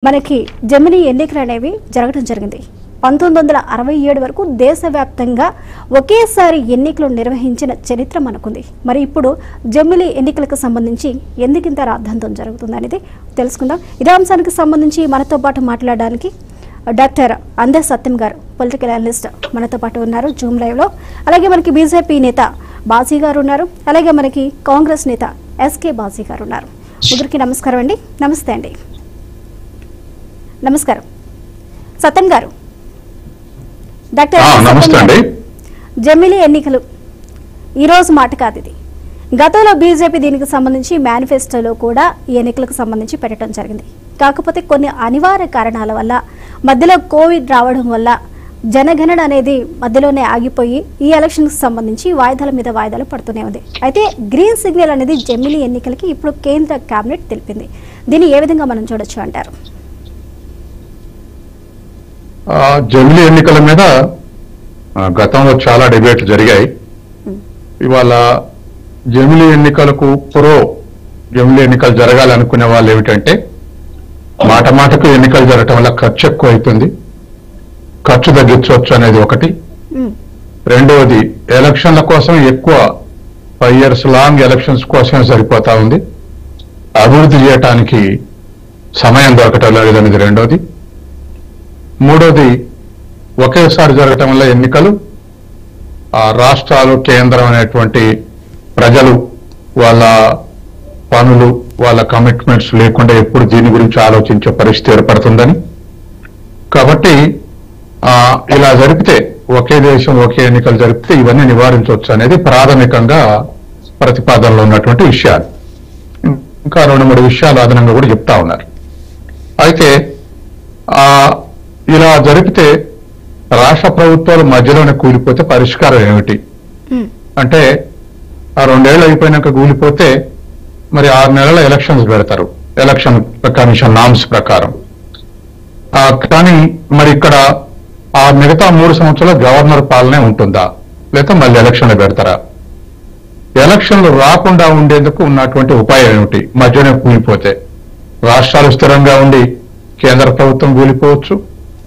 మనకి జమినీ ఎన్నికలు అనేవి జరగడం జరిగింది. 1967 వరకు దేశవ్యాప్తంగా ఒకేసారి ఎన్నికలు నిర్వహించిన చరిత్ర మనకుంది. మరి ఇప్పుడు జమినీ ఎన్నికలకు సంబంధించి ఎందుకింత రాద్ధాంతం జరుగుతుంది అనేది తెలుసుకుందాం. ఇదే అంశానికి సంబంధించి మనతో పాటు మాట్లాడడానికి డాక్టర్ అందే సత్యం గారు, పొలిటికల్ అనలిస్ట్ మనతో పాటు ఉన్నారు జూమ్ లైవ్ లో. అలాగే మనకి బీజేపీ నేత బాజీ గారు ఉన్నారు. అలాగే మనకి కాంగ్రెస్ నేత ఎస్కే బాజీ గారు ఉన్నారు. ముగ్గురికి నమస్కారం అండి. నమస్తే అండి. నమస్కారం సత్యం గారు. డాక్టర్ జమిలీ ఎన్నికలు ఈరోజు మాట కాదు. ఇది గతంలో బీజేపీ దీనికి సంబంధించి మేనిఫెస్టోలో కూడా ఈ ఎన్నికలకు సంబంధించి పెట్టడం జరిగింది. కాకపోతే కొన్ని అనివార్య కారణాల వల్ల మధ్యలో కోవిడ్ రావడం వల్ల జనగణన అనేది మధ్యలోనే ఆగిపోయి ఈ ఎలక్షన్కి సంబంధించి వాయిదాల మీద వాయిదాలు పడుతూనే ఉంది. అయితే గ్రీన్ సిగ్నల్ అనేది జమిలీ ఎన్నికలకి ఇప్పుడు కేంద్ర కేబినెట్ తెలిపింది. దీన్ని ఏ విధంగా మనం చూడొచ్చు అంటారు? జమిలీ ఎన్నికల మీద గతంలో చాలా డిబేట్లు జరిగాయి. ఇవాళ జమిలీ ఎన్నికలకు జమిలీ ఎన్నికలు జరగాలనుకునే వాళ్ళు ఏమిటంటే, మాట మాటకు ఎన్నికలు జరగటం వల్ల ఖర్చు ఎక్కువ అవుతుంది, ఖర్చు తగ్గించవచ్చు అనేది ఒకటి. రెండవది, ఎలక్షన్ల కోసం ఎక్కువ 5 years లాంగ్ ఎలక్షన్స్ కోసమే సరిపోతా ఉంది, అభివృద్ధి చేయటానికి సమయం దొరకటం లేదనేది రెండోది. మూడోది, ఒకేసారి జరగటం వల్ల ఎన్నికలు రాష్ట్రాలు కేంద్రం అనేటువంటి ప్రజలు వాళ్ళ పనులు వాళ్ళ కమిట్మెంట్స్ లేకుండా ఎప్పుడు దీని గురించి ఆలోచించే పరిస్థితి ఏర్పడుతుందని, కాబట్టి ఇలా జరిపితే ఒకే దేశం ఒకే ఎన్నికలు జరిపితే ఇవన్నీ నివారించవచ్చు అనేది ప్రాథమికంగా ప్రతిపాదనలో ఉన్నటువంటి విషయాలు. ఇంకా 2-3 విషయాలు అదనంగా కూడా చెప్తా ఉన్నారు. అయితే ఇలా జరిపితే రాష్ట్ర ప్రభుత్వాలు మధ్యలోనే కూలిపోతే పరిష్కారం ఏమిటి అంటే, 2 ఏళ్ళు అయిపోయినాక కూలిపోతే మరి 6 నెలల ఎలక్షన్స్ పెడతారు ఎలక్షన్ కమిషన్ నామ్స్ ప్రకారం. కానీ మరి ఇక్కడ మిగతా 3 సంవత్సరాల గవర్నర్ పాలనే ఉంటుందా, లేకపోతే మళ్ళీ ఎలక్షన్లు పెడతారా? ఎలక్షన్లు రాకుండా ఉండేందుకు ఉన్నటువంటి ఉపాయం ఏమిటి? మధ్యనే కూలిపోతే రాష్ట్రాలు స్థిరంగా ఉండి కేంద్ర ప్రభుత్వం కూలిపోవచ్చు,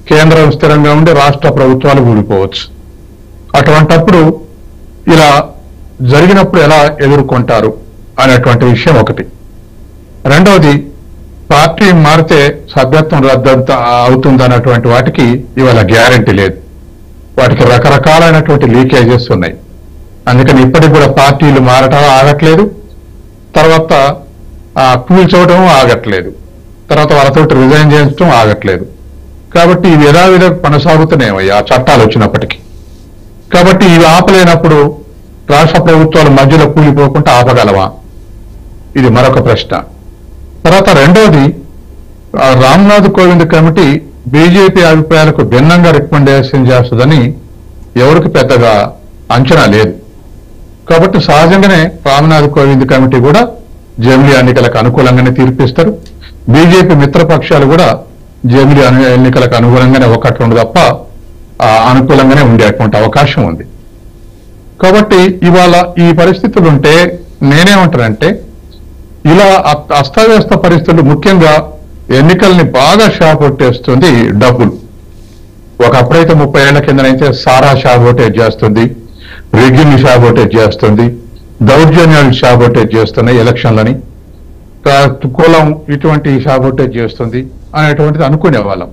కేంద్రం స్థిరంగా ఉండి రాష్ట్ర ప్రభుత్వాలు కూలిపోవచ్చు. అటువంటప్పుడు ఇలా జరిగినప్పుడు ఎలా ఎదుర్కొంటారు అనేటువంటి విషయం ఒకటి. రెండవది, పార్టీ మారితే సభ్యత్వం రద్దు అవుతుందన్నటువంటి వాటికి ఇవాళ గ్యారంటీ లేదు. వాటికి రకరకాలైనటువంటి లీకేజెస్ ఉన్నాయి. అందుకని ఇప్పటికి కూడా పార్టీలు మారటం ఆగట్లేదు, తర్వాత కూల్చోవడం ఆగట్లేదు, తర్వాత వాళ్ళతో రిజైన్ చేయించడం ఆగట్లేదు. కాబట్టి ఇవి యథావిధ కొనసాగుతున్నాయి ఆ చట్టాలు వచ్చినప్పటికీ. కాబట్టి ఇవి ఆపలేనప్పుడు రాష్ట్ర ప్రభుత్వాలు మధ్యలో కూలిపోకుండా ఆపగలవా? ఇది మరొక ప్రశ్న. తర్వాత రెండవది, రామ్నాథ్ కోవింద్ కమిటీ బీజేపీ అభిప్రాయాలకు భిన్నంగా రికమెండేషన్ చేస్తుందని ఎవరికి పెద్దగా అంచనా లేదు. కాబట్టి సహజంగానే రామ్నాథ్ కోవింద్ కమిటీ కూడా జమిలీ ఎన్నికలకు అనుకూలంగానే తీర్పిస్తారు. బీజేపీ మిత్రపక్షాలు కూడా జమిలీ ఎన్నికలకు అనుగుణంగానే 1-2 తప్ప అనుకూలంగానే ఉండేటువంటి అవకాశం ఉంది. కాబట్టి ఇవాళ ఈ పరిస్థితులు ఉంటే నేనేమంటానంటే, ఇలా అస్తవ్యస్త పరిస్థితులు ముఖ్యంగా ఎన్నికల్ని బాగా షాకొట్టేస్తుంది డబ్బులు. ఒకప్పుడైతే 30 ఏళ్ల కిందనైతే సారా షాబోటేజ్ చేస్తుంది, రిగ్గింగ్ షాబోటేజ్ చేస్తుంది, దౌర్జన్యాలు షాబోటేజ్ చేస్తున్నాయి, ఎలక్షన్లని కులం ఇటువంటి షాబోటేజ్ చేస్తుంది అనేటువంటిది అనుకునే వాళ్ళం.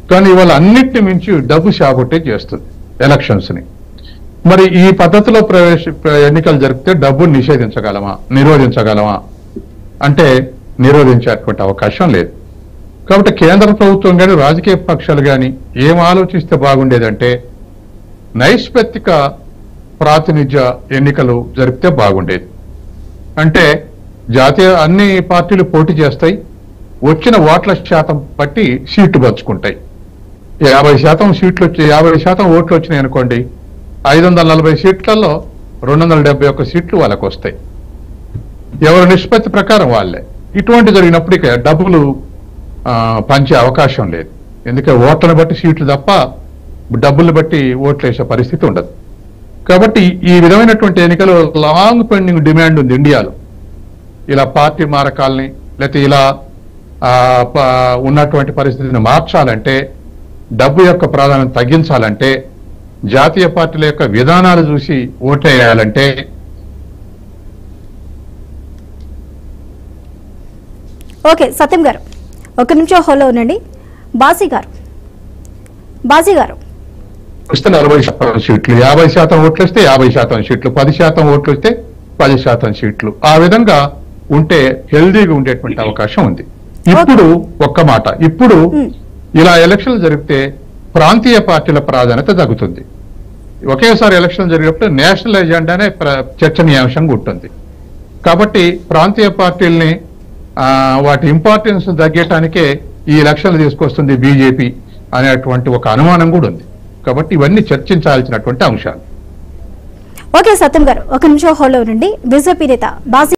కానీ ఇవాళ అన్నిటిని మించి డబ్బు షాబోటేజ్ చేస్తుంది ఎలక్షన్స్ ని. మరి ఈ పద్ధతిలో ఎన్నికలు జరిపితే డబ్బును నిరోధించగలమా అంటే నిరోధించేటువంటి అవకాశం లేదు. కాబట్టి కేంద్ర ప్రభుత్వం కానీ రాజకీయ పక్షాలు కానీ ఏం ఆలోచిస్తే బాగుండేదంటే, నైష్పత్తిక ప్రాతినిధ్య ఎన్నికలు జరిపితే బాగుండేది. అంటే అన్ని పార్టీలు పోటీ చేస్తాయి, వచ్చిన ఓట్ల శాతం బట్టి సీట్లు పంచుకుంటాయి. 50% సీట్లు 50% ఓట్లు వచ్చినాయి అనుకోండి, 540 సీట్లలో 271 సీట్లు వాళ్ళకు వస్తాయి. ఎవరి నిష్పత్తి ప్రకారం వాళ్ళే. ఇటువంటి జరిగినప్పుడు ఇక డబ్బులు పంచే అవకాశం లేదు. ఎందుకంటే ఓట్లను బట్టి సీట్లు తప్ప డబ్బులు బట్టి ఓట్లు వేసే పరిస్థితి ఉండదు. కాబట్టి ఈ విధమైనటువంటి ఎన్నికలు లాంగ్ పెండింగ్ డిమాండ్ ఉంది ఇండియాలో. ఇలా పార్టీ మారకాలని, లేకపోతే ఇలా ఉన్నటువంటి పరిస్థితిని మార్చాలంటే, డబ్బు యొక్క ప్రాధాన్యత తగ్గించాలంటే, జాతీయ పార్టీల యొక్క విధానాలు చూసి ఓటేయాలంటే ఓకే సత్యం గారు ఒక నిమిషం హోల్లో ఉండండి. బాజీ గారు వస్తే 40% సీట్లు, 50% ఓట్లు వస్తే 50% సీట్లు, 10% ఓట్లు వస్తే 10% సీట్లు, ఆ విధంగా ఉంటే హెల్దీగా ఉండేటువంటి అవకాశం ఉంది. ఇప్పుడు ఒక్క మాట, ఇప్పుడు ఇలా ఎలక్షన్లు జరిగితే ప్రాంతీయ పార్టీల ప్రాధాన్యత తగ్గుతుంది. ఒకేసారి ఎలక్షన్ జరిగినప్పుడు నేషనల్ ఎజెండానే చర్చనీయాంశంగా ఉంటుంది. కాబట్టి ప్రాంతీయ పార్టీల్ని వాటి ఇంపార్టెన్స్ తగ్గటానికే ఈ ఎలక్షన్లు తీసుకొస్తుంది బీజేపీ అనేటువంటి ఒక అనుమానం కూడా ఉంది. కాబట్టి ఇవన్నీ చర్చించాల్సినటువంటి అంశాలు. ఓకే సత్యం గారు ఒక నిమిషం హోల్లో ఉండండి. బీజేపీ నేత బాజీ